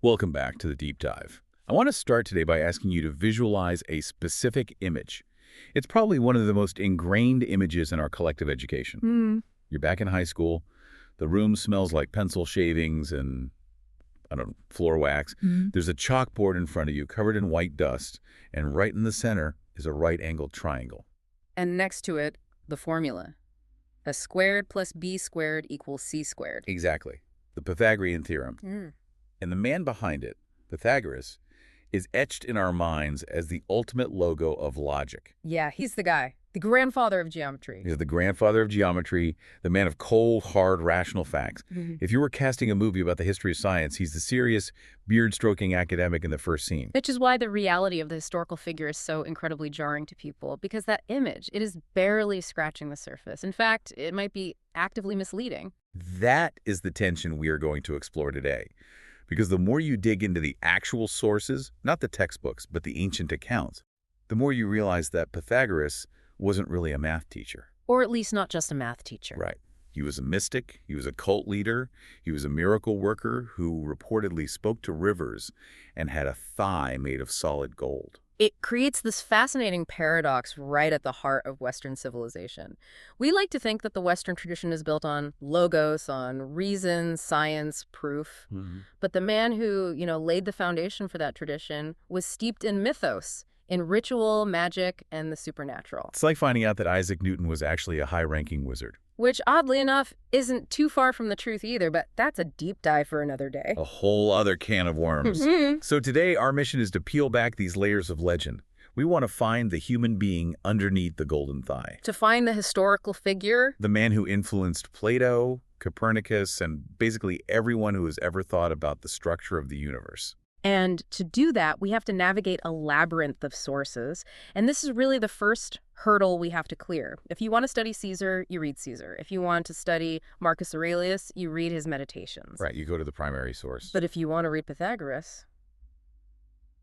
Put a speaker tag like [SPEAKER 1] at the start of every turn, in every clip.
[SPEAKER 1] Welcome back to the deep dive. I want to start today by asking you to visualize a specific image. It's probably one of the most ingrained images in our collective education. You're back in high school. The room smells like pencil shavings and, I don't know, floor wax. There's a chalkboard in front of you covered in white dust, and right in the center is a right-angled triangle.
[SPEAKER 2] And next to it, the formula. A squared plus b squared equals c squared.
[SPEAKER 1] Exactly. The Pythagorean theorem. And the man behind it, Pythagoras, is etched in our minds as the ultimate logo of logic.
[SPEAKER 2] Yeah, he's the guy. The grandfather of geometry.
[SPEAKER 1] He's the grandfather of geometry, the man of cold, hard, rational facts. If you were casting a movie about the history of science, he's the serious, beard-stroking academic in the first scene.
[SPEAKER 2] Which is why the reality of the historical figure is so incredibly jarring to people, because that image, it is barely scratching the surface. In fact, it might be actively misleading.
[SPEAKER 1] That is the tension we are going to explore today. Because the more you dig into the actual sources, not the textbooks, but the ancient accounts, the more you realize that Pythagoras wasn't really a math teacher.
[SPEAKER 2] Or at least not just a math teacher.
[SPEAKER 1] Right. He was a mystic, he was a cult leader, he was a miracle worker who reportedly spoke to rivers and had a thigh made of solid gold.
[SPEAKER 2] It creates this fascinating paradox right at the heart of Western civilization. We like to think that the Western tradition is built on logos, on reason, science, proof. But the man who, laid the foundation for that tradition was steeped in mythos, in ritual, magic, and the supernatural.
[SPEAKER 1] It's like finding out that Isaac Newton was actually a high-ranking wizard.
[SPEAKER 2] Which, oddly enough, isn't too far from the truth either, but that's a deep dive for another day.
[SPEAKER 1] A whole other can of worms. So today, our mission is to peel back these layers of legend. We want to find the human being underneath the golden thigh.
[SPEAKER 2] To find the historical figure.
[SPEAKER 1] The man who influenced Plato, Copernicus, and basically everyone who has ever thought about the structure of the universe.
[SPEAKER 2] And to do that, we have to navigate a labyrinth of sources. And this is really the first hurdle we have to clear. If you want to study Caesar, you read Caesar. If you want to study Marcus Aurelius, you read his Meditations.
[SPEAKER 1] Right, you go to the primary source.
[SPEAKER 2] But if you want to read Pythagoras,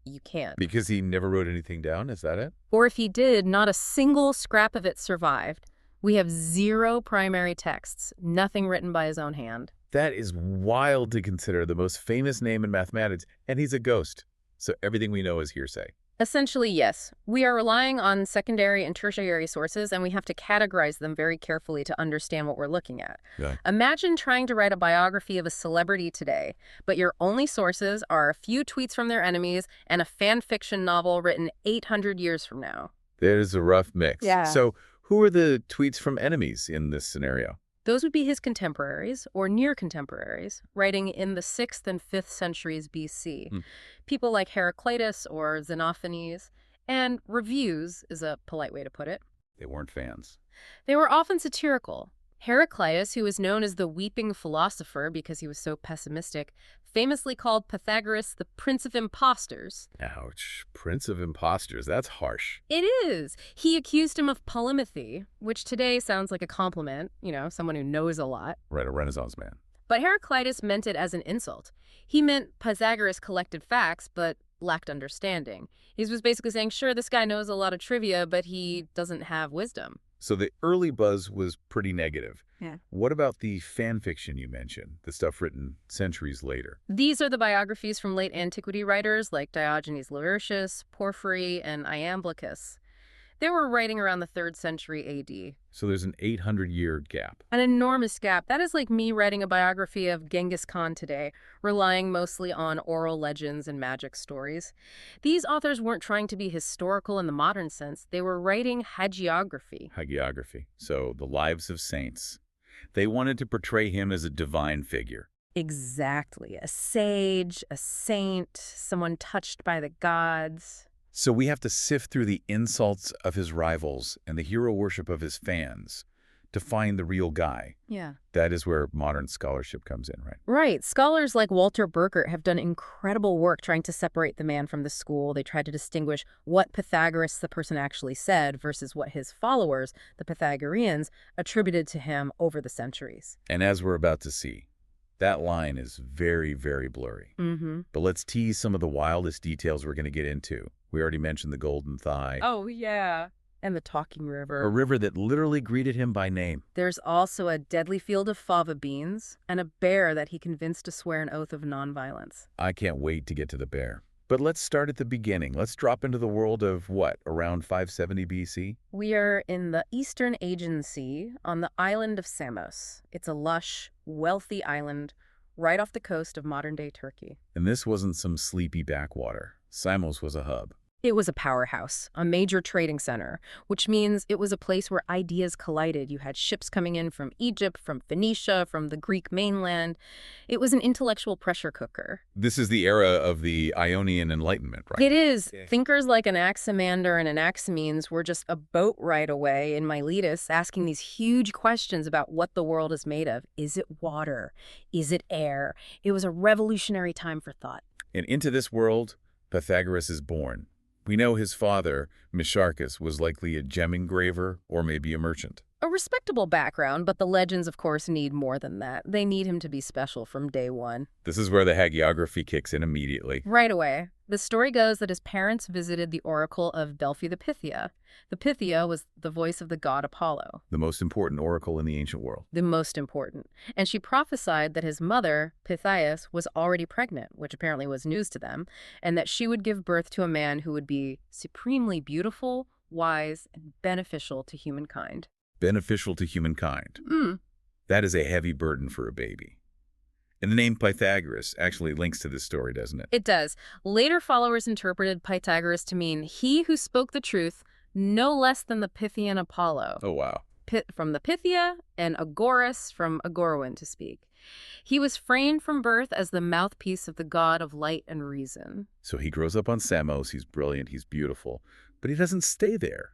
[SPEAKER 2] you can't.
[SPEAKER 1] Because he never wrote anything down, is that it?
[SPEAKER 2] Or if he did, not a single scrap of it survived. We have 0 primary texts, nothing written by his own hand.
[SPEAKER 1] That is wild to consider, the most famous name in mathematics, and he's a ghost. So everything we know is hearsay.
[SPEAKER 2] Essentially, yes. We are relying on secondary and tertiary sources, and we have to categorize them very carefully to understand what we're looking at.
[SPEAKER 1] Yeah.
[SPEAKER 2] Imagine trying to write a biography of a celebrity today, but your only sources are a few tweets from their enemies and a fan fiction novel written 800 years from now.
[SPEAKER 1] That is a rough mix.
[SPEAKER 2] Yeah.
[SPEAKER 1] So who are the tweets from enemies in this scenario?
[SPEAKER 2] Those would be his contemporaries, or near contemporaries, writing in the 6th and 5th centuries BC. People like Heraclitus or Xenophanes. And reviews is a polite way to put it.
[SPEAKER 1] They weren't fans.
[SPEAKER 2] They were often satirical. Heraclitus, who is known as the weeping philosopher because he was so pessimistic, famously called Pythagoras the Prince of Impostors.
[SPEAKER 1] Ouch. Prince of Impostors. That's harsh.
[SPEAKER 2] It is. He accused him of polymathy, which today sounds like a compliment, someone who knows a lot.
[SPEAKER 1] Right, a Renaissance man.
[SPEAKER 2] But Heraclitus meant it as an insult. He meant Pythagoras collected facts, but lacked understanding. He was basically saying, sure, this guy knows a lot of trivia, but he doesn't have wisdom.
[SPEAKER 1] So the early buzz was pretty negative.
[SPEAKER 2] Yeah.
[SPEAKER 1] What about the fan fiction you mentioned, the stuff written centuries later?
[SPEAKER 2] These are the biographies from late antiquity writers like Diogenes Laertius, Porphyry, and Iamblichus. They were writing around the 3rd century AD.
[SPEAKER 1] So there's an 800-year gap.
[SPEAKER 2] An enormous gap. That is like me writing a biography of Genghis Khan today, relying mostly on oral legends and magic stories. These authors weren't trying to be historical in the modern sense. They were writing hagiography.
[SPEAKER 1] Hagiography. So the lives of saints. They wanted to portray him as a divine figure.
[SPEAKER 2] Exactly. A sage, a saint, someone touched by the gods.
[SPEAKER 1] So we have to sift through the insults of his rivals and the hero worship of his fans to find the real guy.
[SPEAKER 2] Yeah.
[SPEAKER 1] That is where modern scholarship comes in, right?
[SPEAKER 2] Right. Scholars like Walter Burkert have done incredible work trying to separate the man from the school. They tried to distinguish what Pythagoras, the person, actually said versus what his followers, the Pythagoreans, attributed to him over the centuries.
[SPEAKER 1] And as we're about to see, that line is very, very blurry. But let's tease some of the wildest details we're going to get into. We already mentioned the golden thigh.
[SPEAKER 2] Oh, yeah. And the talking
[SPEAKER 1] A
[SPEAKER 2] river.
[SPEAKER 1] river that literally greeted him by name.
[SPEAKER 2] There's also a deadly field of fava beans and a bear that he convinced to swear an oath of nonviolence.
[SPEAKER 1] I can't wait to get to the bear. But let's start at the beginning. Let's drop into the world of what, around 570 BC?
[SPEAKER 2] We are in the eastern Aegean Sea on the island of Samos. It's a lush, wealthy island right off the coast of modern-day Turkey.
[SPEAKER 1] And this wasn't some sleepy backwater. Samos was a hub.
[SPEAKER 2] It was a powerhouse, a major trading center, which means it was a place where ideas collided. You had ships coming in from Egypt, from Phoenicia, from the Greek mainland. It was an intellectual pressure cooker.
[SPEAKER 1] This is the era of the Ionian Enlightenment, right?
[SPEAKER 2] It is.
[SPEAKER 1] Yeah.
[SPEAKER 2] Thinkers like Anaximander and Anaximenes were just a boat ride away in Miletus asking these huge questions about what the world is made of. Is it water? Is it air? It was a revolutionary time for thought.
[SPEAKER 1] And into this world, Pythagoras is born. We know his father, Misharchus, was likely a gem engraver or maybe a merchant.
[SPEAKER 2] A respectable background, but the legends, of course, need more than that. They need him to be special from day one.
[SPEAKER 1] This is where the hagiography kicks in immediately.
[SPEAKER 2] Right away. The story goes that his parents visited the oracle of Delphi the Pythia. The Pythia was the voice of the god Apollo.
[SPEAKER 1] The most important oracle in the ancient world.
[SPEAKER 2] The most important. And she prophesied that his mother, Pythias, was already pregnant, which apparently was news to them, and that she would give birth to a man who would be supremely beautiful, wise, and beneficial to humankind.
[SPEAKER 1] Beneficial to humankind. That is a heavy burden for a baby. And the name Pythagoras actually links to this story, doesn't it?
[SPEAKER 2] It does. Later followers interpreted Pythagoras to mean he who spoke the truth, no less than the Pythian Apollo.
[SPEAKER 1] Oh, wow.
[SPEAKER 2] From the Pythia, and Agoras from Agorwan to speak. He was framed from birth as the mouthpiece of the god of light and reason.
[SPEAKER 1] So he grows up on Samos, he's brilliant, he's beautiful, but he doesn't stay there.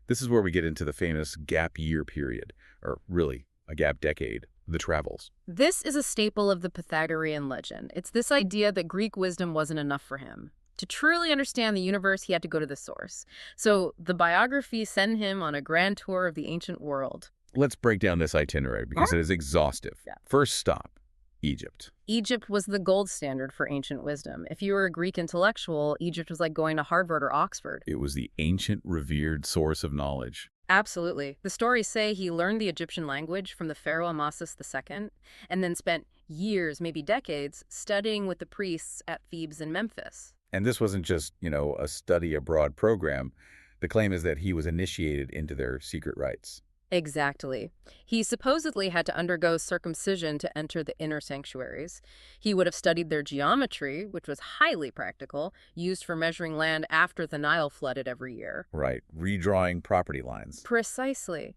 [SPEAKER 1] This is where we get into the famous gap year period, or really, a gap decade, the travels.
[SPEAKER 2] This is a staple of the Pythagorean legend. It's this idea that Greek wisdom wasn't enough for him. To truly understand the universe, he had to go to the source. So the biographies send him on a grand tour of the ancient world.
[SPEAKER 1] Let's break down this itinerary because it is exhaustive.
[SPEAKER 2] Yeah.
[SPEAKER 1] First stop, Egypt.
[SPEAKER 2] Egypt was the gold standard for ancient wisdom. If you were a Greek intellectual, Egypt was like going to Harvard or Oxford.
[SPEAKER 1] It was the ancient, revered source of knowledge.
[SPEAKER 2] Absolutely. The stories say he learned the Egyptian language from the pharaoh Amasis II and then spent years, maybe decades, studying with the priests at Thebes and Memphis.
[SPEAKER 1] And this wasn't just, a study abroad program. The claim is that he was initiated into their secret rites.
[SPEAKER 2] Exactly. He supposedly had to undergo circumcision to enter the inner sanctuaries. He would have studied their geometry, which was highly practical, used for measuring land after the Nile flooded every year.
[SPEAKER 1] Right, redrawing property lines.
[SPEAKER 2] Precisely.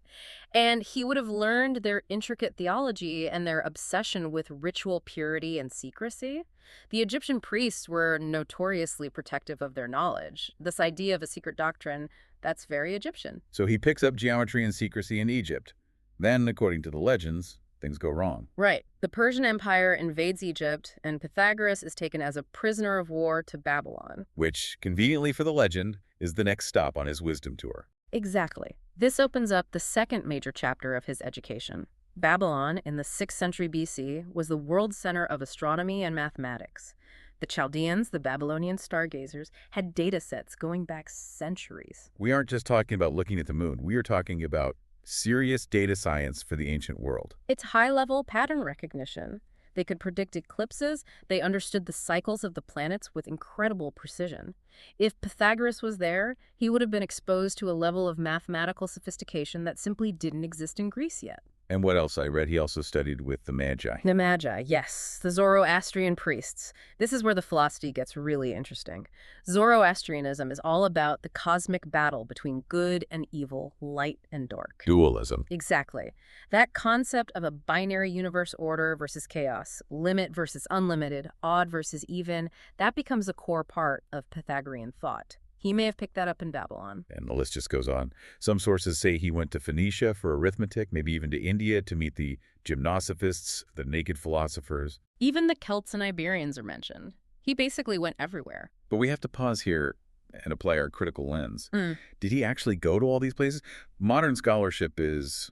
[SPEAKER 2] And he would have learned their intricate theology and their obsession with ritual purity and secrecy. The Egyptian priests were notoriously protective of their knowledge. This idea of a secret doctrine, that's very Egyptian.
[SPEAKER 1] So he picks up geometry and secrecy in Egypt. Then, according to the legends, things go wrong.
[SPEAKER 2] Right. The Persian Empire invades Egypt, and Pythagoras is taken as a prisoner of war to Babylon.
[SPEAKER 1] Which, conveniently for the legend, is the next stop on his wisdom tour.
[SPEAKER 2] Exactly. This opens up the second major chapter of his education. Babylon, in the 6th century BC, was the world center of astronomy and mathematics. The Chaldeans, the Babylonian stargazers, had data sets going back centuries.
[SPEAKER 1] We aren't just talking about looking at the moon. We are talking about serious data science for the ancient world.
[SPEAKER 2] It's high-level pattern recognition. They could predict eclipses. They understood the cycles of the planets with incredible precision. If Pythagoras was there, he would have been exposed to a level of mathematical sophistication that simply didn't exist in Greece yet.
[SPEAKER 1] And what else I read? He also studied with the Magi.
[SPEAKER 2] The Magi, yes, the Zoroastrian priests. This is where the philosophy gets really interesting. Zoroastrianism is all about the cosmic battle between good and evil, light and dark.
[SPEAKER 1] Dualism.
[SPEAKER 2] Exactly. That concept of a binary universe order versus chaos, limit versus unlimited, odd versus even, that becomes a core part of Pythagorean thought. He may have picked that up in Babylon.
[SPEAKER 1] And the list just goes on. Some sources say he went to Phoenicia for arithmetic, maybe even to India to meet the gymnosophists, the naked philosophers.
[SPEAKER 2] Even the Celts and Iberians are mentioned. He basically went everywhere.
[SPEAKER 1] But we have to pause here and apply our critical lens. Did he actually go to all these places? Modern scholarship is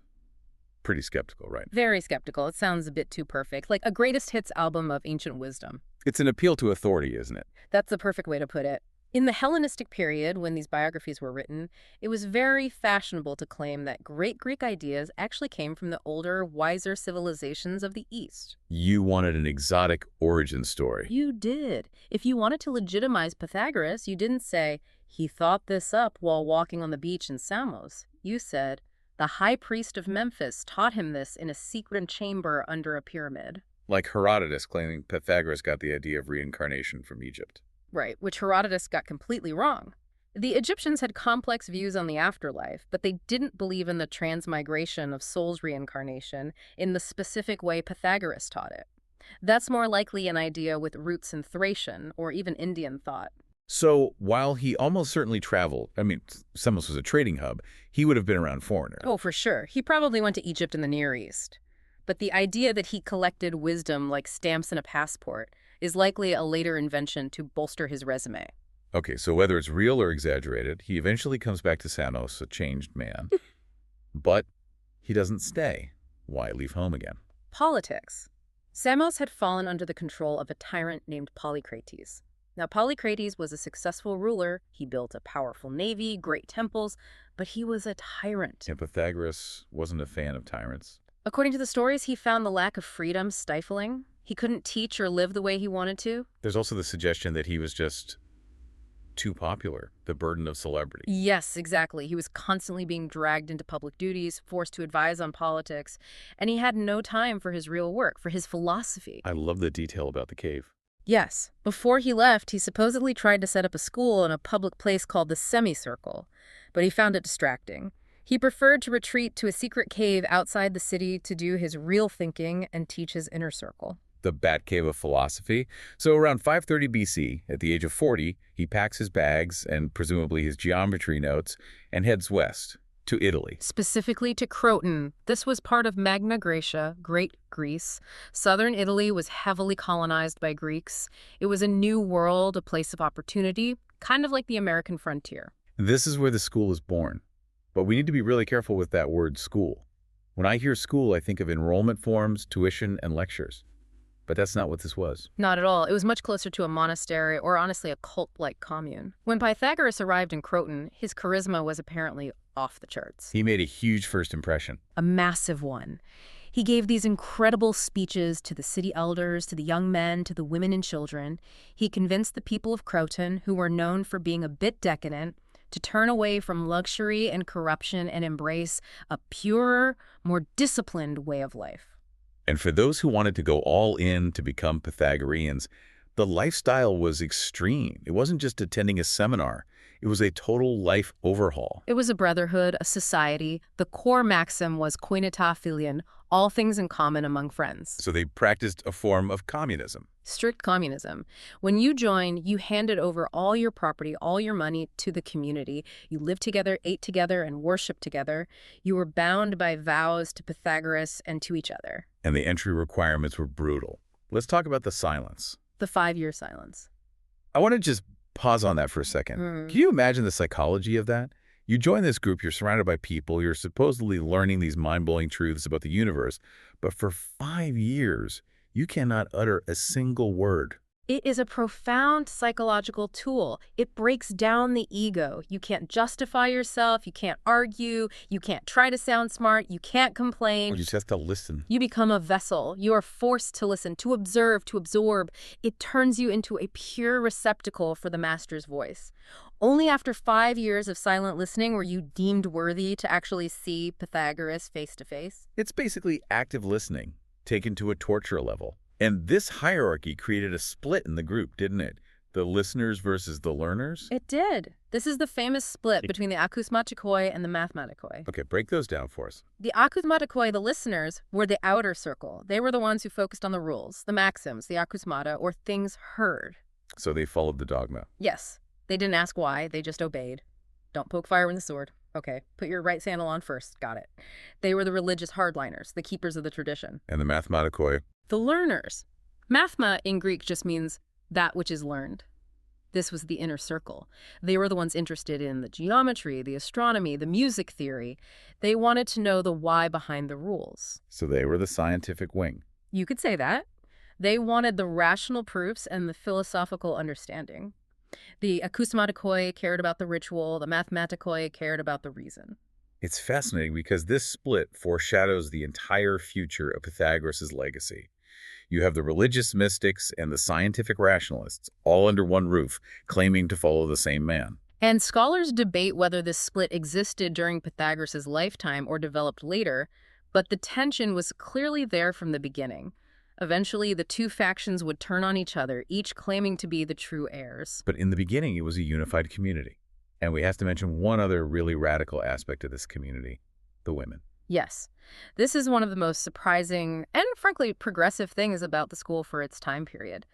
[SPEAKER 1] pretty skeptical, right?
[SPEAKER 2] Very skeptical. It sounds a bit too perfect, like a greatest hits album of ancient wisdom.
[SPEAKER 1] It's an appeal to authority, isn't it?
[SPEAKER 2] That's the perfect way to put it. In the Hellenistic period, when these biographies were written, it was very fashionable to claim that great Greek ideas actually came from the older, wiser civilizations of the East.
[SPEAKER 1] You wanted an exotic origin story.
[SPEAKER 2] You did. If you wanted to legitimize Pythagoras, you didn't say, he thought this up while walking on the beach in Samos. You said, the high priest of Memphis taught him this in a secret chamber under a pyramid.
[SPEAKER 1] Like Herodotus claiming Pythagoras got the idea of reincarnation from Egypt.
[SPEAKER 2] Right, which Herodotus got completely wrong. The Egyptians had complex views on the afterlife, but they didn't believe in the transmigration of soul's reincarnation in the specific way Pythagoras taught it. That's more likely an idea with roots in Thracian or even Indian thought.
[SPEAKER 1] So while he almost certainly traveled, Samos was a trading hub, he would have been around foreigners.
[SPEAKER 2] Oh, for sure. He probably went to Egypt and the Near East. But the idea that he collected wisdom like stamps in a passport is likely a later invention to bolster his resume.
[SPEAKER 1] Okay, so whether it's real or exaggerated, he eventually comes back to Samos, a changed man. But he doesn't stay. Why leave home again?
[SPEAKER 2] Politics. Samos had fallen under the control of a tyrant named Polycrates. Now, Polycrates was a successful ruler. He built a powerful navy, great temples, but he was a tyrant.
[SPEAKER 1] And Pythagoras wasn't a fan of tyrants.
[SPEAKER 2] According to the stories, he found the lack of freedom stifling. He couldn't teach or live the way he wanted to.
[SPEAKER 1] There's also the suggestion that he was just too popular, the burden of celebrity.
[SPEAKER 2] Yes, exactly. He was constantly being dragged into public duties, forced to advise on politics, and he had no time for his real work, for his philosophy.
[SPEAKER 1] I love the detail about the cave.
[SPEAKER 2] Yes. Before he left, he supposedly tried to set up a school in a public place called the semicircle, but he found it distracting. He preferred to retreat to a secret cave outside the city to do his real thinking and teach his inner circle.
[SPEAKER 1] The Bat Cave of Philosophy. So around 530 BC, at the age of 40, he packs his bags and presumably his geometry notes and heads west to Italy.
[SPEAKER 2] Specifically to Croton. This was part of Magna Graecia, Great Greece. Southern Italy was heavily colonized by Greeks. It was a new world, a place of opportunity, kind of like the American frontier.
[SPEAKER 1] This is where the school is born. But we need to be really careful with that word school. When I hear school, I think of enrollment forms, tuition, and lectures. But that's not what this was.
[SPEAKER 2] Not at all. It was much closer to a monastery or honestly a cult-like commune. When Pythagoras arrived in Croton, his charisma was apparently off the charts.
[SPEAKER 1] He made a huge first impression.
[SPEAKER 2] A massive one. He gave these incredible speeches to the city elders, to the young men, to the women and children. He convinced the people of Croton, who were known for being a bit decadent, to turn away from luxury and corruption and embrace a purer, more disciplined way of life.
[SPEAKER 1] And for those who wanted to go all in to become Pythagoreans, the lifestyle was extreme. It wasn't just attending a seminar. It was a total life overhaul.
[SPEAKER 2] It was a brotherhood, a society. The core maxim was koinota philion, all things in common among friends.
[SPEAKER 1] So they practiced a form of communism.
[SPEAKER 2] Strict communism. When you joined, you handed over all your property, all your money to the community. You lived together, ate together, and worshiped together. You were bound by vows to Pythagoras and to each other.
[SPEAKER 1] And the entry requirements were brutal. Let's talk about the silence.
[SPEAKER 2] The 5-year silence.
[SPEAKER 1] I want to just pause on that for a second. Can you imagine the psychology of that? You join this group, you're surrounded by people, you're supposedly learning these mind-blowing truths about the universe, but for 5 years, you cannot utter a single word.
[SPEAKER 2] It is a profound psychological tool. It breaks down the ego. You can't justify yourself. You can't argue. You can't try to sound smart. You can't complain.
[SPEAKER 1] You just have to listen.
[SPEAKER 2] You become a vessel. You are forced to listen, to observe, to absorb. It turns you into a pure receptacle for the master's voice. Only after 5 years of silent listening were you deemed worthy to actually see Pythagoras face to face.
[SPEAKER 1] It's basically active listening, taken to a torture level. And this hierarchy created a split in the group, didn't it? The listeners versus the learners?
[SPEAKER 2] It did. This is the famous split between the akousmatikoi and the mathematikoi.
[SPEAKER 1] Okay, break those down for us.
[SPEAKER 2] The akousmatikoi, the listeners, were the outer circle. They were the ones who focused on the rules, the maxims, the akousmata, or things heard.
[SPEAKER 1] So they followed the dogma.
[SPEAKER 2] Yes. They didn't ask why. They just obeyed. Don't poke fire in the sword. Okay, put your right sandal on first. Got it. They were the religious hardliners, the keepers of the tradition.
[SPEAKER 1] And the mathematikoi?
[SPEAKER 2] The learners. Mathma in Greek just means that which is learned. This was the inner circle. They were the ones interested in the geometry, the astronomy, the music theory. They wanted to know the why behind the rules.
[SPEAKER 1] So they were the scientific wing.
[SPEAKER 2] You could say that. They wanted the rational proofs and the philosophical understanding. The acousmatikoi cared about the ritual, the mathematikoi cared about the reason.
[SPEAKER 1] It's fascinating because this split foreshadows the entire future of Pythagoras' legacy. You have the religious mystics and the scientific rationalists all under one roof, claiming to follow the same man.
[SPEAKER 2] And scholars debate whether this split existed during Pythagoras' lifetime or developed later, but the tension was clearly there from the beginning. Eventually, the two factions would turn on each other, each claiming to be the true heirs.
[SPEAKER 1] But in the beginning, it was a unified community. And we have to mention one other really radical aspect of this community, the women.
[SPEAKER 2] Yes, this is one of the most surprising and, frankly, progressive things about the school for its time period.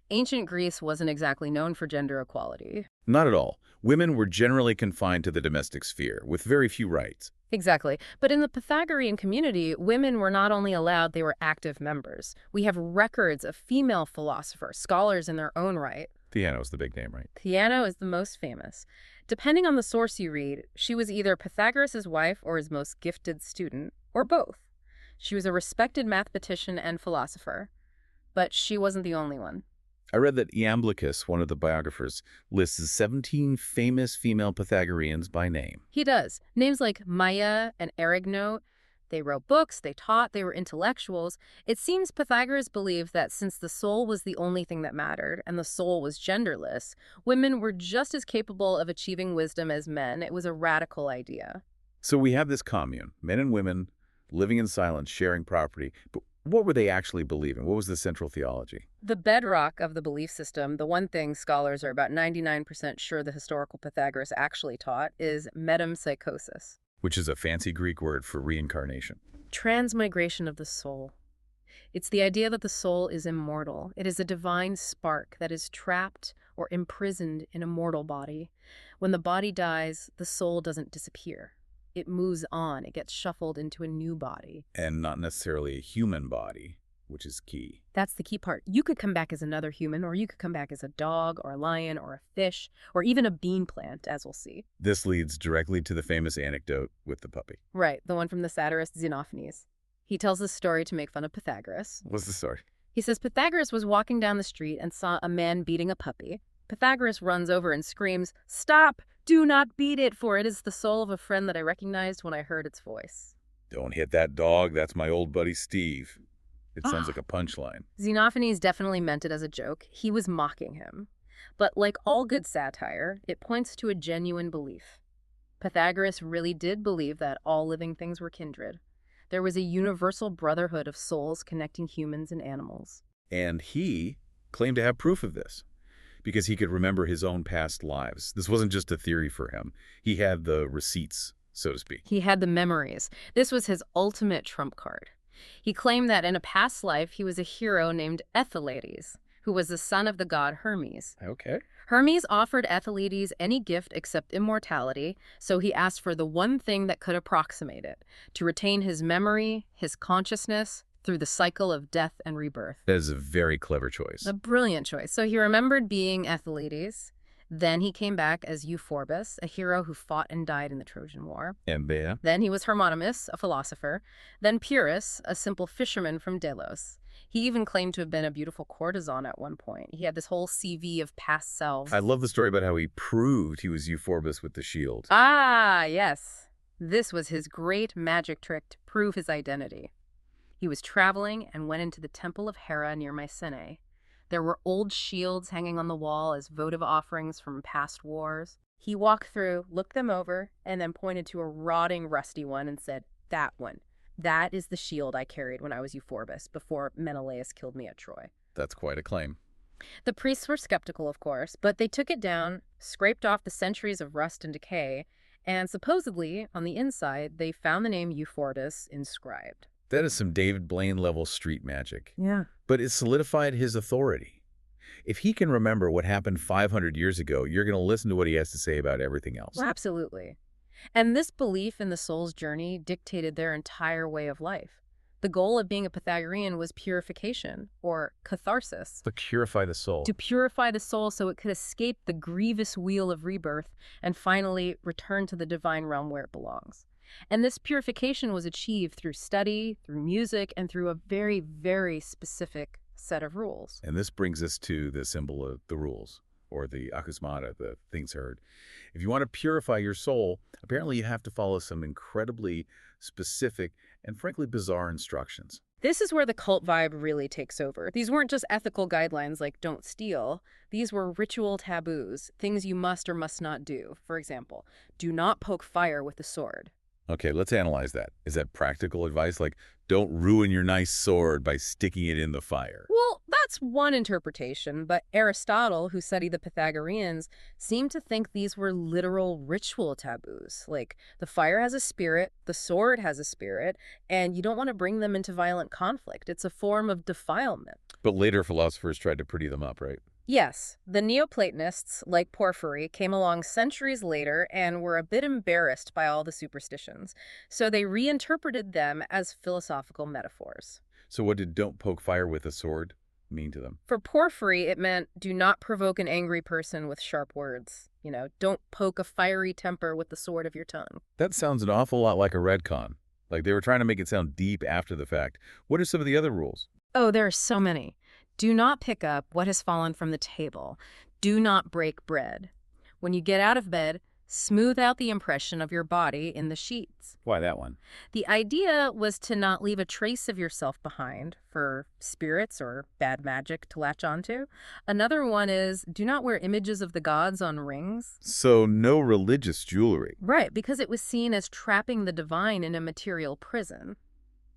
[SPEAKER 2] Ancient Greece wasn't exactly known for gender equality.
[SPEAKER 1] Not at all. Women were generally confined to the domestic sphere, with very few rights.
[SPEAKER 2] Exactly. But in the Pythagorean community, women were not only allowed, they were active members. We have records of female philosophers, scholars in their own right.
[SPEAKER 1] Theano's the big name, right?
[SPEAKER 2] Theano is the most famous. Depending on the source you read, she was either Pythagoras' wife or his most gifted student, or both. She was a respected mathematician and philosopher, but she wasn't the only one.
[SPEAKER 1] I read that Iamblichus, one of the biographers, lists 17 famous female Pythagoreans by name.
[SPEAKER 2] He does. Names like Maia and Erignote. They wrote books, they taught, they were intellectuals. It seems Pythagoras believed that since the soul was the only thing that mattered, and the soul was genderless, women were just as capable of achieving wisdom as men. It was a radical idea.
[SPEAKER 1] So we have this commune, men and women, living in silence, sharing property. But what were they actually believing? What was the central theology?
[SPEAKER 2] The bedrock of the belief system, the one thing scholars are about 99% sure the historical Pythagoras actually taught, is metempsychosis.
[SPEAKER 1] Which is a fancy Greek word for reincarnation.
[SPEAKER 2] Transmigration of the soul. It's the idea that the soul is immortal. It is a divine spark that is trapped or imprisoned in a mortal body. When the body dies, the soul doesn't disappear. It moves on. It gets shuffled into a new body.
[SPEAKER 1] And not necessarily a human body, which is key.
[SPEAKER 2] That's the key part. You could come back as another human, or you could come back as a dog, or a lion, or a fish, or even a bean plant, as we'll see.
[SPEAKER 1] This leads directly to the famous anecdote with the puppy.
[SPEAKER 2] Right, the one from the satirist Xenophanes. He tells this story to make fun of Pythagoras.
[SPEAKER 1] What's the story?
[SPEAKER 2] He says Pythagoras was walking down the street and saw a man beating a puppy. Pythagoras runs over and screams, "Stop! Do not beat it, for it is the soul of a friend that I recognized when I heard its voice."
[SPEAKER 1] Don't hit that dog. That's my old buddy Steve. It sounds like a punchline.
[SPEAKER 2] Xenophanes definitely meant it as a joke. He was mocking him. But like all good satire, it points to a genuine belief. Pythagoras really did believe that all living things were kindred. There was a universal brotherhood of souls connecting humans and animals.
[SPEAKER 1] And he claimed to have proof of this because he could remember his own past lives. This wasn't just a theory for him. He had the receipts, so to speak.
[SPEAKER 2] He had the memories. This was his ultimate trump card. He claimed that in a past life, he was a hero named Ethalides, who was the son of the god Hermes.
[SPEAKER 1] Okay.
[SPEAKER 2] Hermes offered Ethalides any gift except immortality, so he asked for the one thing that could approximate it, to retain his memory, his consciousness, through the cycle of death and rebirth.
[SPEAKER 1] That is a very clever choice.
[SPEAKER 2] A brilliant choice. So he remembered being Ethalides. Then he came back as Euphorbus, a hero who fought and died in the Trojan War.
[SPEAKER 1] And there?
[SPEAKER 2] Then he was Hermonymus, a philosopher. Then Pyrrhus, a simple fisherman from Delos. He even claimed to have been a beautiful courtesan at one point. He had this whole CV of past selves.
[SPEAKER 1] I love the story about how he proved he was Euphorbus with the shield.
[SPEAKER 2] Ah, yes. This was his great magic trick to prove his identity. He was traveling and went into the temple of Hera near Mycenae. There were old shields hanging on the wall as votive offerings from past wars. He walked through, looked them over, and then pointed to a rotting, rusty one and said, "That one. That is the shield I carried when I was Euphorbus, before Menelaus killed me at Troy."
[SPEAKER 1] That's quite a claim.
[SPEAKER 2] The priests were skeptical, of course, but they took it down, scraped off the centuries of rust and decay, and supposedly, on the inside, they found the name Euphorbus inscribed.
[SPEAKER 1] That is some David Blaine-level street magic.
[SPEAKER 2] Yeah.
[SPEAKER 1] But it solidified his authority. If he can remember what happened 500 years ago, you're going to listen to what he has to say about everything else.
[SPEAKER 2] Well, absolutely. And this belief in the soul's journey dictated their entire way of life. The goal of being a Pythagorean was purification, or catharsis.
[SPEAKER 1] To purify the soul.
[SPEAKER 2] To purify the soul so it could escape the grievous wheel of rebirth and finally return to the divine realm where it belongs. And this purification was achieved through study, through music, and through a very, very specific set of rules.
[SPEAKER 1] And this brings us to the symbol of the rules, or the akusmata, the things heard. If you want to purify your soul, apparently you have to follow some incredibly specific and frankly bizarre instructions.
[SPEAKER 2] This is where the cult vibe really takes over. These weren't just ethical guidelines like don't steal. These were ritual taboos, things you must or must not do. For example, do not poke fire with a sword.
[SPEAKER 1] Okay, let's analyze that. Is that practical advice? Like, don't ruin your nice sword by sticking it in the fire.
[SPEAKER 2] Well, that's one interpretation, but Aristotle, who studied the Pythagoreans, seemed to think these were literal ritual taboos. Like, the fire has a spirit, the sword has a spirit, and you don't want to bring them into violent conflict. It's a form of defilement.
[SPEAKER 1] But later philosophers tried to pretty them up, right?
[SPEAKER 2] Yes, the Neoplatonists, like Porphyry, came along centuries later and were a bit embarrassed by all the superstitions, so they reinterpreted them as philosophical metaphors.
[SPEAKER 1] So what did don't poke fire with a sword mean to them?
[SPEAKER 2] For Porphyry, it meant do not provoke an angry person with sharp words. Don't poke a fiery temper with the sword of your tongue.
[SPEAKER 1] That sounds an awful lot like a retcon. Like they were trying to make it sound deep after the fact. What are some of the other rules?
[SPEAKER 2] Oh, there are so many. Do not pick up what has fallen from the table. Do not break bread. When you get out of bed, smooth out the impression of your body in the sheets.
[SPEAKER 1] Why that one?
[SPEAKER 2] The idea was to not leave a trace of yourself behind for spirits or bad magic to latch onto. Another one is do not wear images of the gods on rings.
[SPEAKER 1] So no religious jewelry.
[SPEAKER 2] Right, because it was seen as trapping the divine in a material prison.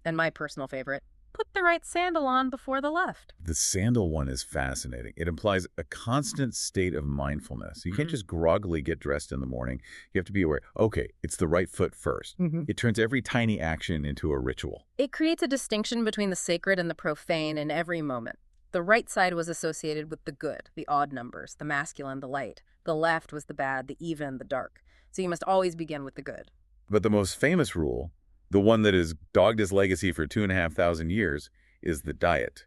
[SPEAKER 2] And my personal favorite, put the right sandal on before the left.
[SPEAKER 1] The sandal one is fascinating. It implies a constant state of mindfulness. You can't just groggily get dressed in the morning. You have to be aware, okay, it's the right foot first. It turns every tiny action into a ritual.
[SPEAKER 2] It creates a distinction between the sacred and the profane in every moment. The right side was associated with the good, the odd numbers, the masculine, the light. The left was the bad, the even, the dark. So you must always begin with the good.
[SPEAKER 1] But the most famous rule, the one that has dogged his legacy for 2,500 years, is the diet.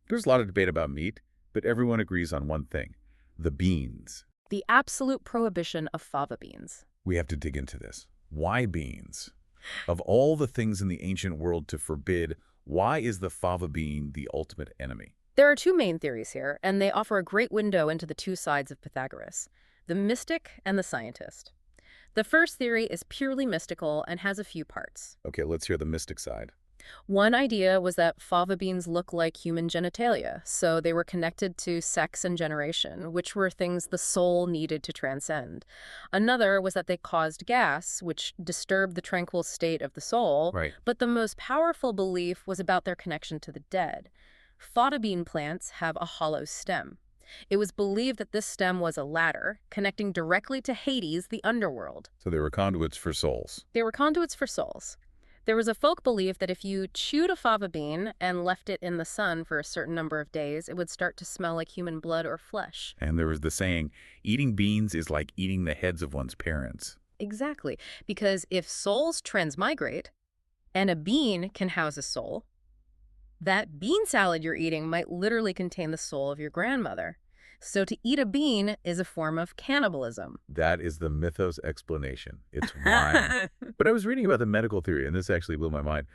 [SPEAKER 1] There's a lot of debate about meat, but everyone agrees on one thing: the beans.
[SPEAKER 2] The absolute prohibition of fava beans.
[SPEAKER 1] We have to dig into this. Why beans? Of all the things in the ancient world to forbid, why is the fava bean the ultimate enemy?
[SPEAKER 2] There are two main theories here, and they offer a great window into the two sides of Pythagoras: the mystic and the scientist. The first theory is purely mystical and has a few parts.
[SPEAKER 1] Okay, let's hear the mystic side.
[SPEAKER 2] One idea was that fava beans look like human genitalia, so they were connected to sex and generation, which were things the soul needed to transcend. Another was that they caused gas, which disturbed the tranquil state of the soul.
[SPEAKER 1] Right.
[SPEAKER 2] But the most powerful belief was about their connection to the dead. Fava bean plants have a hollow stem. It was believed that this stem was a ladder, connecting directly to Hades, the underworld.
[SPEAKER 1] So they were conduits for souls.
[SPEAKER 2] They were conduits for souls. There was a folk belief that if you chewed a fava bean and left it in the sun for a certain number of days, it would start to smell like human blood or flesh.
[SPEAKER 1] And there was the saying, eating beans is like eating the heads of one's parents.
[SPEAKER 2] Exactly, because if souls transmigrate, and a bean can house a soul, that bean salad you're eating might literally contain the soul of your grandmother. So to eat a bean is a form of cannibalism.
[SPEAKER 1] That is the mythos explanation. It's wild. But I was reading about the medical theory, and this actually blew my mind.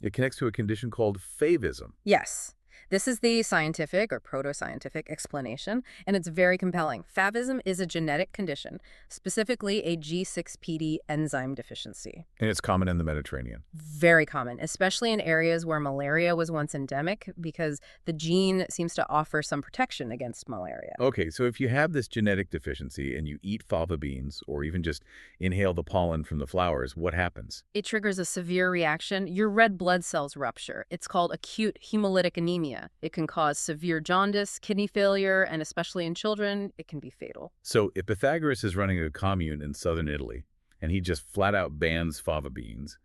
[SPEAKER 1] It connects to a condition called favism.
[SPEAKER 2] Yes. This is the scientific or proto-scientific explanation, and it's very compelling. Favism is a genetic condition, specifically a G6PD enzyme deficiency.
[SPEAKER 1] And it's common in the Mediterranean.
[SPEAKER 2] Very common, especially in areas where malaria was once endemic, because the gene seems to offer some protection against malaria.
[SPEAKER 1] Okay, so if you have this genetic deficiency and you eat fava beans or even just inhale the pollen from the flowers, what happens?
[SPEAKER 2] It triggers a severe reaction. Your red blood cells rupture. It's called acute hemolytic anemia. It can cause severe jaundice, kidney failure, and especially in children, it can be fatal.
[SPEAKER 1] So if Pythagoras is running a commune in southern Italy, and he just flat out bans fava beans,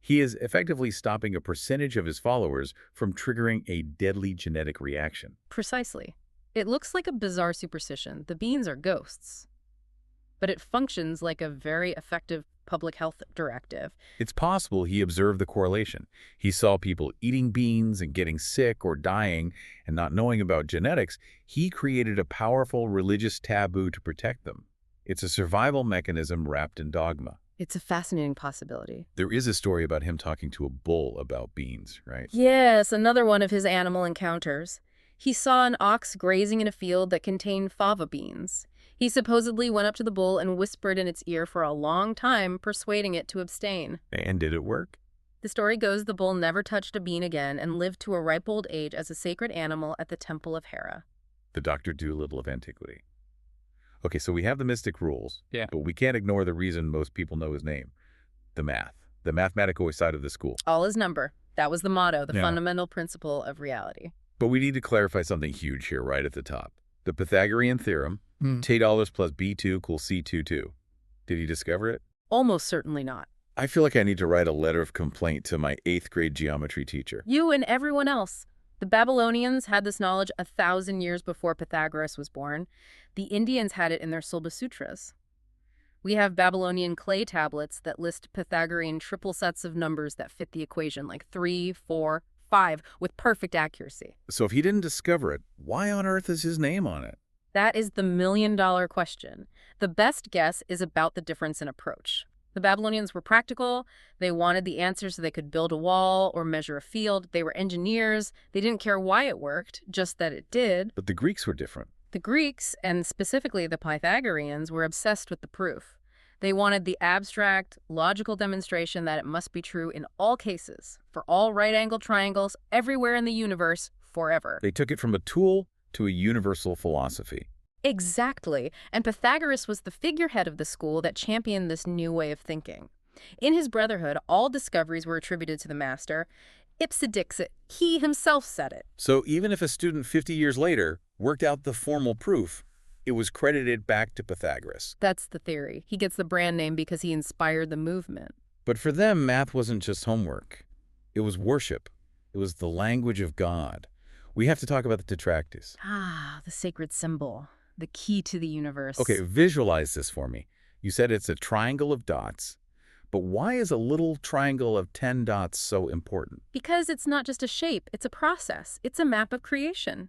[SPEAKER 1] he is effectively stopping a percentage of his followers from triggering a deadly genetic reaction.
[SPEAKER 2] Precisely. It looks like a bizarre superstition. The beans are ghosts. But it functions like a very effective public health directive.
[SPEAKER 1] It's possible he observed the correlation. He saw people eating beans and getting sick or dying, and not knowing about genetics, he created a powerful religious taboo to protect them. It's a survival mechanism wrapped in dogma.
[SPEAKER 2] It's a fascinating possibility.
[SPEAKER 1] There is a story about him talking to a bull about beans, right?
[SPEAKER 2] Yes, another one of his animal encounters. He saw an ox grazing in a field that contained fava beans. He supposedly went up to the bull and whispered in its ear for a long time, persuading it to abstain.
[SPEAKER 1] And did it work?
[SPEAKER 2] The story goes the bull never touched a bean again and lived to a ripe old age as a sacred animal at the temple of Hera.
[SPEAKER 1] The Dr. Dolittle of antiquity. Okay, so we have the mystic rules,
[SPEAKER 3] Yeah.
[SPEAKER 1] but we can't ignore the reason most people know his name, the math, the mathematical side of the school.
[SPEAKER 2] All is number. That was the motto, the
[SPEAKER 1] Yeah.
[SPEAKER 2] fundamental principle of reality.
[SPEAKER 1] But we need to clarify something huge here right at the top. The Pythagorean theorem, $t plus b2 equals c22. Did he discover it?
[SPEAKER 2] Almost certainly not.
[SPEAKER 1] I feel like I need to write a letter of complaint to my 8th grade geometry teacher.
[SPEAKER 2] You and everyone else. The Babylonians had this knowledge 1,000 years before Pythagoras was born. The Indians had it in their Silva Sutras. We have Babylonian clay tablets that list Pythagorean triple sets of numbers that fit the equation, like 3, 4, 5, with perfect accuracy.
[SPEAKER 1] So if he didn't discover it, why on earth is his name on it?
[SPEAKER 2] That is the million-dollar question. The best guess is about the difference in approach. The Babylonians were practical. They wanted the answer so they could build a wall or measure a field. They were engineers. They didn't care why it worked, just that it did.
[SPEAKER 1] But the Greeks were different.
[SPEAKER 2] The Greeks, and specifically the Pythagoreans, were obsessed with the proof. They wanted the abstract, logical demonstration that it must be true in all cases, for all right-angled triangles, everywhere in the universe, forever.
[SPEAKER 1] They took it from a tool to a universal philosophy.
[SPEAKER 2] Exactly, and Pythagoras was the figurehead of the school that championed this new way of thinking. In his brotherhood, all discoveries were attributed to the master. Ipse dixit, he himself said it.
[SPEAKER 1] So even if a student 50 years later worked out the formal proof, it was credited back to Pythagoras.
[SPEAKER 2] That's the theory. He gets the brand name because he inspired the movement.
[SPEAKER 1] But for them, math wasn't just homework. It was worship. It was the language of God. We have to talk about the Tetractys.
[SPEAKER 2] Ah, the sacred symbol. The key to the universe.
[SPEAKER 1] Okay, visualize this for me. You said it's a triangle of dots, but why is a little triangle of 10 dots so important?
[SPEAKER 2] Because it's not just a shape, it's a process. It's a map of creation.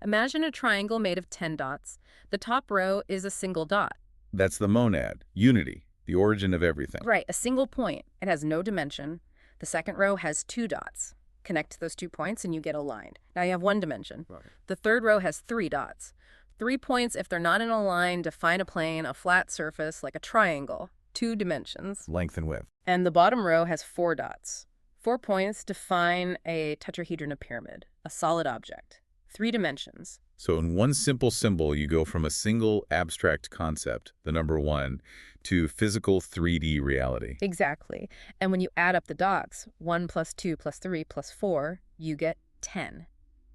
[SPEAKER 2] Imagine a triangle made of 10 dots. The top row is a single dot.
[SPEAKER 1] That's the monad, unity, the origin of everything.
[SPEAKER 2] Right, a single point. It has no dimension. The second row has 2 dots. Connect those 2 points and you get a line. Now you have 1 dimension.
[SPEAKER 3] Right.
[SPEAKER 2] The third row has 3 dots. 3 points, if they're not in a line, define a plane, a flat surface, like a triangle. 2 dimensions.
[SPEAKER 1] Length and width.
[SPEAKER 2] And the bottom row has 4 dots. 4 points define a tetrahedron, a pyramid, a solid object. 3 dimensions.
[SPEAKER 1] So in one simple symbol, you go from a single abstract concept, the number 1, to physical 3D reality.
[SPEAKER 2] Exactly. And when you add up the dots, 1 plus 2 plus 3 plus 4, you get 10.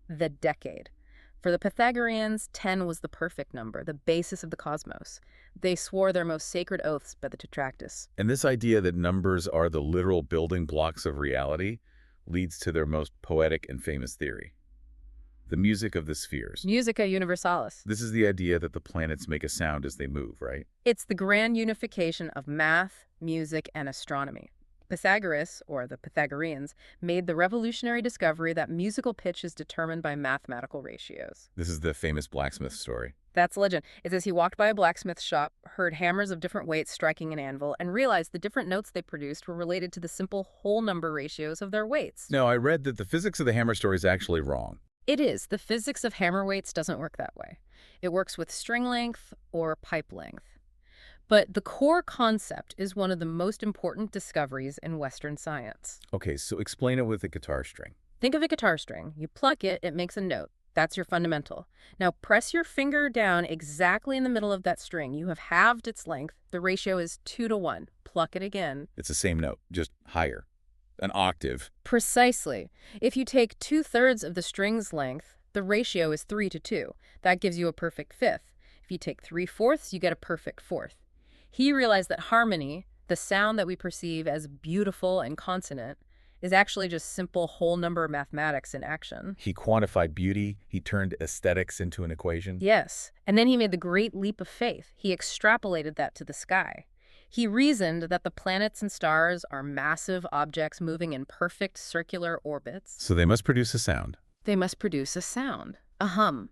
[SPEAKER 2] The decade. For the Pythagoreans, 10 was the perfect number, the basis of the cosmos. They swore their most sacred oaths by the Tetractys.
[SPEAKER 1] And this idea that numbers are the literal building blocks of reality leads to their most poetic and famous theory, the music of the spheres.
[SPEAKER 2] Musica universalis.
[SPEAKER 1] This is the idea that the planets make a sound as they move, right?
[SPEAKER 2] It's the grand unification of math, music, and astronomy. Pythagoras, or the Pythagoreans, made the revolutionary discovery that musical pitch is determined by mathematical ratios.
[SPEAKER 1] This is the famous blacksmith story.
[SPEAKER 2] That's legend. It says he walked by a blacksmith shop, heard hammers of different weights striking an anvil, and realized the different notes they produced were related to the simple whole number ratios of their weights.
[SPEAKER 1] Now, I read that the physics of the hammer story is actually wrong.
[SPEAKER 2] It is. The physics of hammer weights doesn't work that way. It works with string length or pipe length. But the core concept is one of the most important discoveries in Western science.
[SPEAKER 1] Okay, so explain it with a guitar string.
[SPEAKER 2] Think of a guitar string. You pluck it, it makes a note. That's your fundamental. Now press your finger down exactly in the middle of that string. You have halved its length. The ratio is 2 to 1. Pluck it again.
[SPEAKER 1] It's the same note, just higher. An octave.
[SPEAKER 2] Precisely. If you take 2/3 of the string's length, the ratio is 3 to 2. That gives you a perfect fifth. If you take 3/4, you get a perfect fourth. He realized that harmony, the sound that we perceive as beautiful and consonant, is actually just simple whole number mathematics in action.
[SPEAKER 1] He quantified beauty. He turned aesthetics into an equation.
[SPEAKER 2] Yes, and then he made the great leap of faith. He extrapolated that to the sky. He reasoned that the planets and stars are massive objects moving in perfect circular orbits.
[SPEAKER 1] So they must produce a sound.
[SPEAKER 2] They must produce a sound, a hum.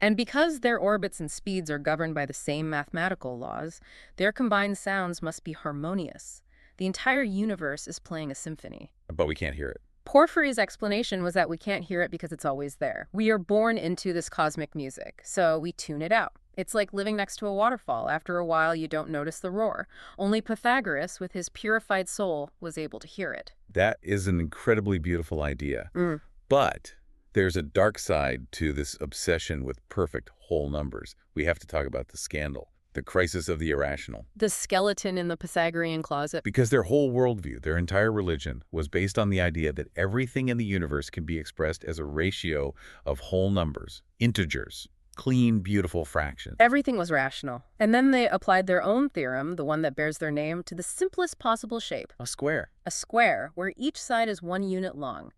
[SPEAKER 2] And because their orbits and speeds are governed by the same mathematical laws, their combined sounds must be harmonious. The entire universe is playing a symphony.
[SPEAKER 1] But we can't hear it.
[SPEAKER 2] Porphyry's explanation was that we can't hear it because it's always there. We are born into this cosmic music, so we tune it out. It's like living next to a waterfall. After a while, you don't notice the roar. Only Pythagoras, with his purified soul, was able to hear it.
[SPEAKER 1] That is an incredibly beautiful idea.
[SPEAKER 2] Mm.
[SPEAKER 1] But there's a dark side to this obsession with perfect whole numbers. We have to talk about the scandal, the crisis of the irrational.
[SPEAKER 2] The skeleton in the Pythagorean closet.
[SPEAKER 1] Because their whole worldview, their entire religion, was based on the idea that everything in the universe can be expressed as a ratio of whole numbers, integers, clean, beautiful fractions.
[SPEAKER 2] Everything was rational. And then they applied their own theorem, the one that bears their name, to the simplest possible shape.
[SPEAKER 1] A square.
[SPEAKER 2] A square, where each side is 1 unit long.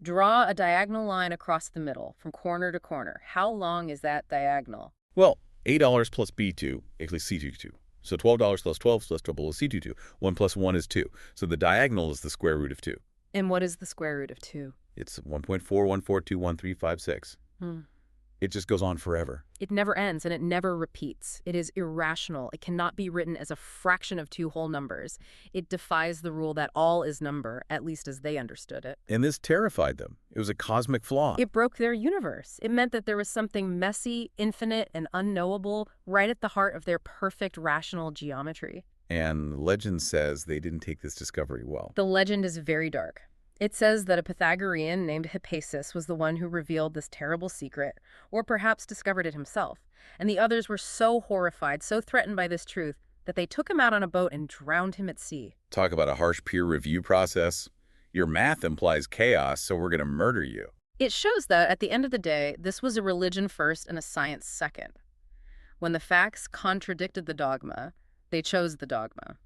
[SPEAKER 2] Draw a diagonal line across the middle, from corner to corner. How long is that diagonal?
[SPEAKER 1] Well, $8 plus B2 equals C22. So $12 plus 12 plus 12 is C22. 1 plus 1 is 2. So the diagonal is the square root of 2.
[SPEAKER 2] And what is the square root of 2?
[SPEAKER 1] It's 1.41421356. It just goes on forever.
[SPEAKER 2] It never ends and it never repeats. It is irrational. It cannot be written as a fraction of 2 whole numbers. It defies the rule that all is number, at least as they understood it.
[SPEAKER 1] And this terrified them. It was a cosmic flaw.
[SPEAKER 2] It broke their universe. It meant that there was something messy, infinite, and unknowable right at the heart of their perfect rational geometry.
[SPEAKER 1] And legend says they didn't take this discovery well.
[SPEAKER 2] The legend is very dark. It says that a Pythagorean named Hippasus was the one who revealed this terrible secret, or perhaps discovered it himself. And the others were so horrified, so threatened by this truth, that they took him out on a boat and drowned him at sea.
[SPEAKER 1] Talk about a harsh peer review process. Your math implies chaos, so we're going to murder you.
[SPEAKER 2] It shows that, at the end of the day, this was a religion first and a science second. When the facts contradicted the dogma, they chose the dogma.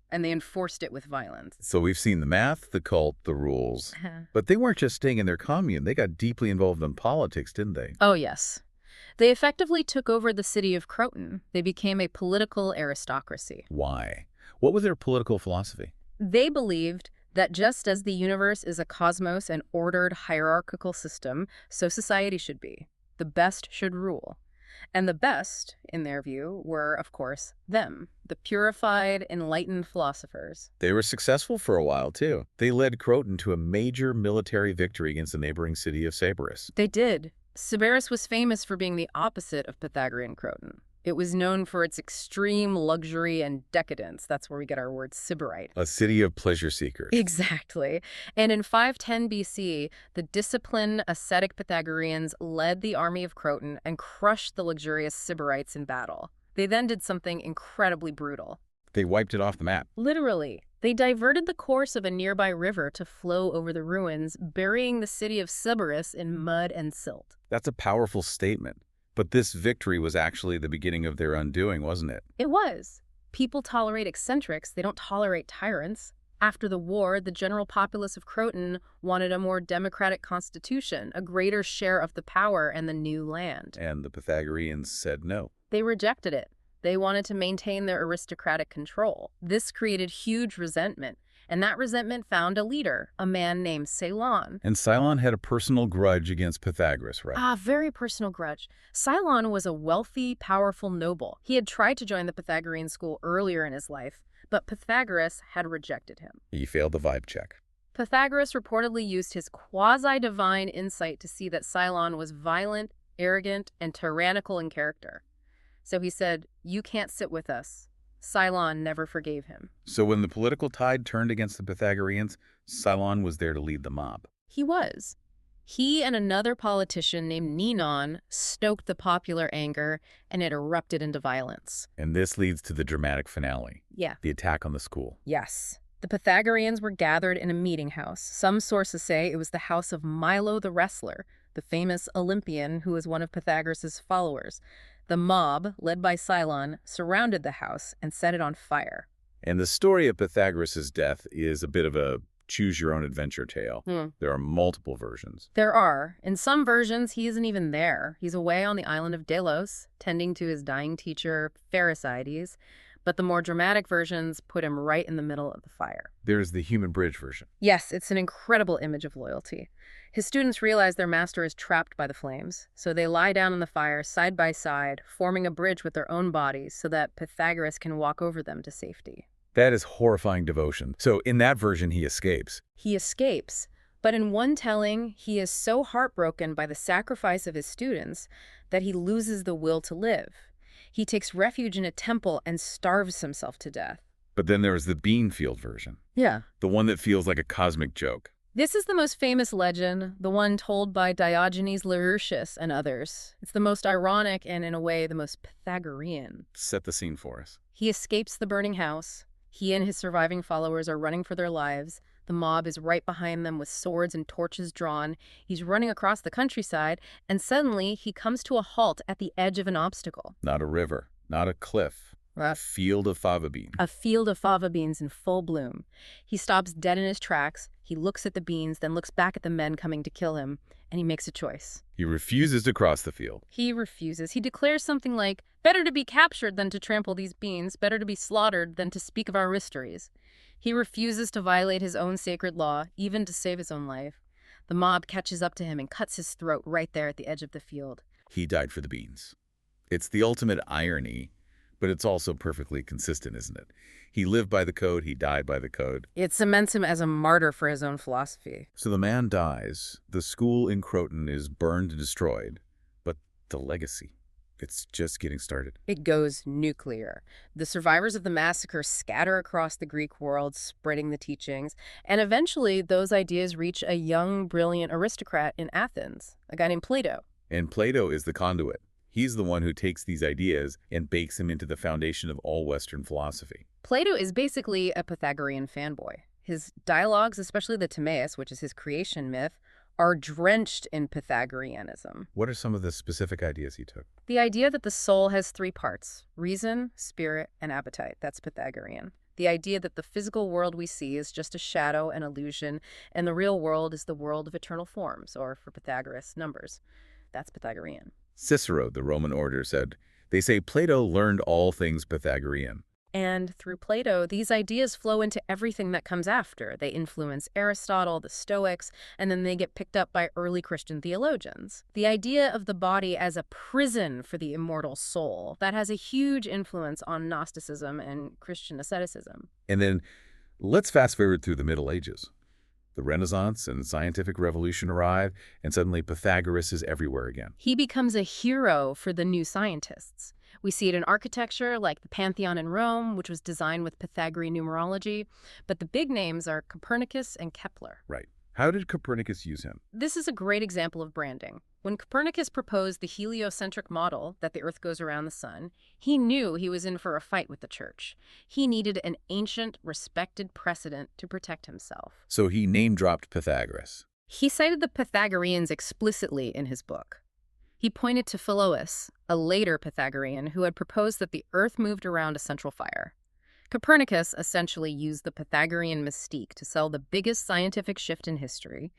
[SPEAKER 2] And they enforced it with violence.
[SPEAKER 1] So we've seen the math, the cult, the rules. But they weren't just staying in their commune. They got deeply involved in politics, didn't they?
[SPEAKER 2] Oh, yes. They effectively took over the city of Croton. They became a political aristocracy.
[SPEAKER 1] Why? What was their political philosophy?
[SPEAKER 2] They believed that just as the universe is a cosmos and ordered hierarchical system, so society should be. The best should rule. And the best, in their view, were, of course, them, the purified, enlightened philosophers.
[SPEAKER 1] They were successful for a while, too. They led Croton to a major military victory against the neighboring city of Sybaris.
[SPEAKER 2] They did. Sybaris was famous for being the opposite of Pythagorean Croton. It was known for its extreme luxury and decadence. That's where we get our word Sybarite.
[SPEAKER 1] A city of pleasure seekers.
[SPEAKER 2] Exactly. And in 510 BC, the disciplined, ascetic Pythagoreans led the army of Croton and crushed the luxurious Sybarites in battle. They then did something incredibly brutal.
[SPEAKER 1] They wiped it off the map.
[SPEAKER 2] Literally. They diverted the course of a nearby river to flow over the ruins, burying the city of Sybaris in mud and silt.
[SPEAKER 1] That's a powerful statement. But this victory was actually the beginning of their undoing, wasn't it?
[SPEAKER 2] It was. People tolerate eccentrics. They don't tolerate tyrants. After the war, the general populace of Croton wanted a more democratic constitution, a greater share of the power and the new land.
[SPEAKER 1] And the Pythagoreans said no.
[SPEAKER 2] They rejected it. They wanted to maintain their aristocratic control. This created huge resentment. And that resentment found a leader, a man named Cylon.
[SPEAKER 1] And Cylon had a personal grudge against Pythagoras, right?
[SPEAKER 2] Very personal grudge. Cylon was a wealthy, powerful noble. He had tried to join the Pythagorean school earlier in his life, but Pythagoras had rejected him.
[SPEAKER 1] He failed the vibe check.
[SPEAKER 2] Pythagoras reportedly used his quasi-divine insight to see that Cylon was violent, arrogant, and tyrannical in character. So he said, "You can't sit with us." Cylon never forgave him.
[SPEAKER 1] So when the political tide turned against the Pythagoreans, Cylon was there to lead the mob.
[SPEAKER 2] He was. He and another politician named Ninon stoked the popular anger, and it erupted into violence.
[SPEAKER 1] And this leads to the dramatic finale.
[SPEAKER 2] Yeah.
[SPEAKER 1] The attack on the school.
[SPEAKER 2] Yes. The Pythagoreans were gathered in a meeting house. Some sources say it was the house of Milo the wrestler, the famous Olympian who was one of Pythagoras' followers. The mob, led by Cylon, surrounded the house and set it on fire.
[SPEAKER 1] And the story of Pythagoras' death is a bit of a choose-your-own-adventure tale. There are multiple versions.
[SPEAKER 2] There are. In some versions, he isn't even there. He's away on the island of Delos, tending to his dying teacher, Pherecydes. But the more dramatic versions put him right in the middle of the fire.
[SPEAKER 1] There's the human bridge version.
[SPEAKER 2] Yes, it's an incredible image of loyalty. His students realize their master is trapped by the flames, so they lie down in the fire side by side, forming a bridge with their own bodies so that Pythagoras can walk over them to safety.
[SPEAKER 1] That is horrifying devotion. So in that version, he escapes.
[SPEAKER 2] He escapes, But in one telling, he is so heartbroken by the sacrifice of his students that he loses the will to live. He takes refuge in a temple and starves himself to death.
[SPEAKER 1] But then there is the Beanfield version,
[SPEAKER 2] Yeah.
[SPEAKER 1] the one that feels like a cosmic joke.
[SPEAKER 2] This is the most famous legend, the one told by Diogenes Laertius and others. It's the most ironic and, in a way, the most Pythagorean.
[SPEAKER 1] Set the scene for us.
[SPEAKER 2] He escapes the burning house. He and his surviving followers are running for their lives. The mob is right behind them with swords and torches drawn. He's running across the countryside, and suddenly he comes to a halt at the edge of an obstacle.
[SPEAKER 1] Not a river, not a cliff. A field of fava beans.
[SPEAKER 2] A field of fava beans in full bloom. He stops dead in his tracks. He looks at the beans, then looks back at the men coming to kill him, and he makes a choice.
[SPEAKER 1] He refuses to cross the field.
[SPEAKER 2] He refuses. He declares something like, "Better to be captured than to trample these beans, better to be slaughtered than to speak of our mysteries." He refuses to violate his own sacred law, even to save his own life. The mob catches up to him and cuts his throat right there at the edge of the field.
[SPEAKER 1] He died for the beans. It's the ultimate irony, but it's also perfectly consistent, isn't it? He lived by the code, he died by the code.
[SPEAKER 2] It cements him as a martyr for his own philosophy.
[SPEAKER 1] So the man dies, the school in Croton is burned and destroyed, but the legacy, it's just getting started.
[SPEAKER 2] It goes nuclear. The survivors of the massacre scatter across the Greek world, spreading the teachings, and eventually those ideas reach a young, brilliant aristocrat in Athens, a guy named Plato.
[SPEAKER 1] And Plato is the conduit. He's the one who takes these ideas and bakes them into the foundation of all Western philosophy.
[SPEAKER 2] Plato is basically a Pythagorean fanboy. His dialogues, especially the Timaeus, which is his creation myth, are drenched in Pythagoreanism.
[SPEAKER 1] What are some of the specific ideas he took?
[SPEAKER 2] The idea that the soul has three parts: reason, spirit, and appetite. That's Pythagorean. The idea that the physical world we see is just a shadow, an illusion, and the real world is the world of eternal forms, or for Pythagoras, numbers. That's Pythagorean.
[SPEAKER 1] Cicero, the Roman orator, said, "They say Plato learned all things Pythagorean."
[SPEAKER 2] And through Plato, these ideas flow into everything that comes after. They influence Aristotle, the Stoics, and then they get picked up by early Christian theologians. The idea of the body as a prison for the immortal soul, that has a huge influence on Gnosticism and Christian asceticism.
[SPEAKER 1] And then let's fast forward through the Middle Ages. The Renaissance and scientific revolution arrive, and suddenly Pythagoras is everywhere again.
[SPEAKER 2] He becomes a hero for the new scientists. We see it in architecture, like the Pantheon in Rome, which was designed with Pythagorean numerology. But the big names are Copernicus and Kepler.
[SPEAKER 1] Right. How did Copernicus use him?
[SPEAKER 2] This is a great example of branding. When Copernicus proposed the heliocentric model, that the Earth goes around the sun, he knew he was in for a fight with the church. He needed an ancient, respected precedent to protect himself.
[SPEAKER 1] So he name-dropped Pythagoras.
[SPEAKER 2] He cited the Pythagoreans explicitly in his book. He pointed to Philolaus, a later Pythagorean who had proposed that the Earth moved around a central fire. Copernicus essentially used the Pythagorean mystique to sell the biggest scientific shift in history.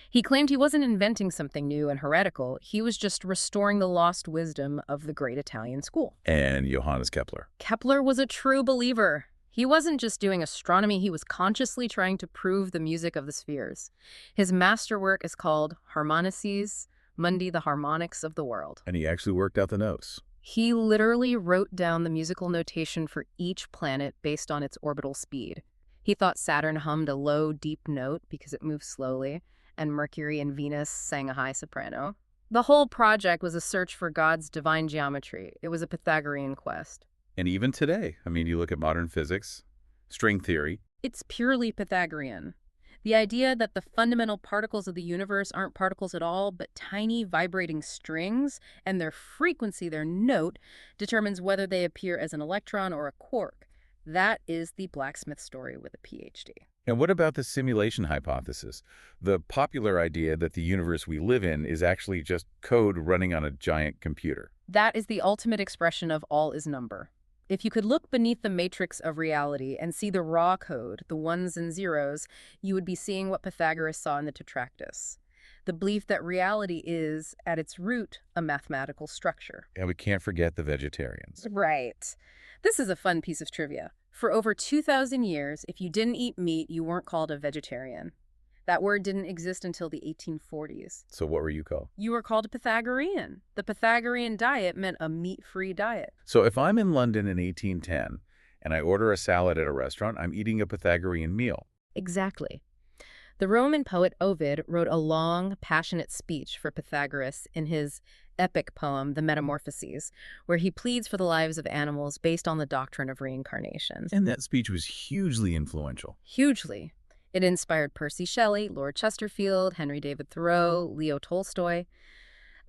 [SPEAKER 2] He claimed he wasn't inventing something new and heretical. He was just restoring the lost wisdom of the great Italian school.
[SPEAKER 1] And Johannes Kepler.
[SPEAKER 2] Kepler was a true believer. He wasn't just doing astronomy, he was consciously trying to prove the music of the spheres. His masterwork is called Harmonices Mundi, the harmonics of the world.
[SPEAKER 1] And he actually worked out the notes.
[SPEAKER 2] He literally wrote down the musical notation for each planet based on its orbital speed. He thought Saturn hummed a low, deep note because it moved slowly, and Mercury and Venus sang a high soprano. The whole project was a search for God's divine geometry. It was a Pythagorean quest.
[SPEAKER 1] And even today, I mean, you look at modern physics, string theory.
[SPEAKER 2] It's purely Pythagorean. The idea that the fundamental particles of the universe aren't particles at all, but tiny vibrating strings, and their frequency, their note, determines whether they appear as an electron or a quark. That is the blacksmith story with a PhD.
[SPEAKER 1] And what about the simulation hypothesis? The popular idea that the universe we live in is actually just code running on a giant computer.
[SPEAKER 2] That is the ultimate expression of all is number. If you could look beneath the matrix of reality and see the raw code, the ones and zeros, you would be seeing what Pythagoras saw in the Tetractys. The belief that reality is, at its root, a mathematical structure.
[SPEAKER 1] And we can't forget the vegetarians.
[SPEAKER 2] Right. This is a fun piece of trivia. For over 2,000 years, if you didn't eat meat, you weren't called a vegetarian. That word didn't exist until the 1840s.
[SPEAKER 1] So what were you called?
[SPEAKER 2] You were called a Pythagorean. The Pythagorean diet meant a meat-free diet.
[SPEAKER 1] So if I'm in London in 1810 and I order a salad at a restaurant, I'm eating a Pythagorean meal.
[SPEAKER 2] Exactly. The Roman poet Ovid wrote a long, passionate speech for Pythagoras in his epic poem, The Metamorphoses, where he pleads for the lives of animals based on the doctrine of reincarnation.
[SPEAKER 1] And that speech was hugely influential.
[SPEAKER 2] Hugely. It inspired Percy Shelley, Lord Chesterfield, Henry David Thoreau, Leo Tolstoy.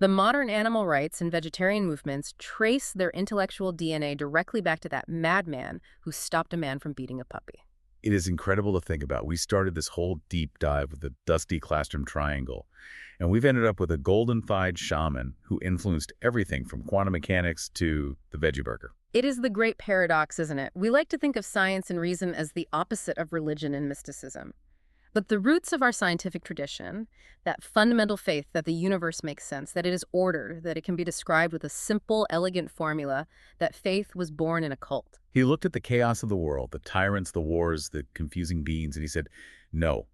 [SPEAKER 2] The modern animal rights and vegetarian movements trace their intellectual DNA directly back to that madman who stopped a man from beating a puppy.
[SPEAKER 1] It is incredible to think about. We started this whole deep dive with the dusty classroom triangle, and we've ended up with a golden-thighed shaman who influenced everything from quantum mechanics to the veggie burger.
[SPEAKER 2] It is the great paradox, isn't it? We like to think of science and reason as the opposite of religion and mysticism. But the roots of our scientific tradition, that fundamental faith that the universe makes sense, that it is ordered, that it can be described with a simple, elegant formula, that faith was born in a cult.
[SPEAKER 1] He looked at the chaos of the world, the tyrants, the wars, the confusing beings, and he said, no,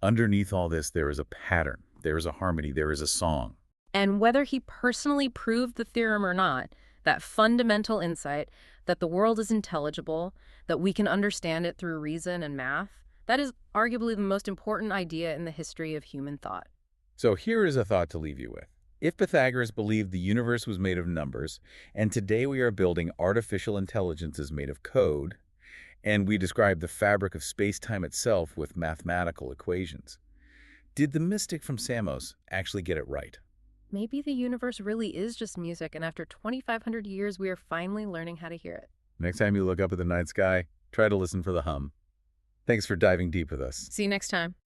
[SPEAKER 1] underneath all this there is a pattern, there is a harmony, there is a song.
[SPEAKER 2] And whether he personally proved the theorem or not, that fundamental insight that the world is intelligible, that we can understand it through reason and math, that is arguably the most important idea in the history of human thought.
[SPEAKER 1] So here is a thought to leave you with. If Pythagoras believed the universe was made of numbers, and today we are building artificial intelligences made of code, and we describe the fabric of space-time itself with mathematical equations, did the mystic from Samos actually get it right?
[SPEAKER 2] Maybe the universe really is just music, and after 2,500 years, we are finally learning how to hear it.
[SPEAKER 1] Next time you look up at the night sky, try to listen for the hum. Thanks for diving deep with us.
[SPEAKER 2] See you next time.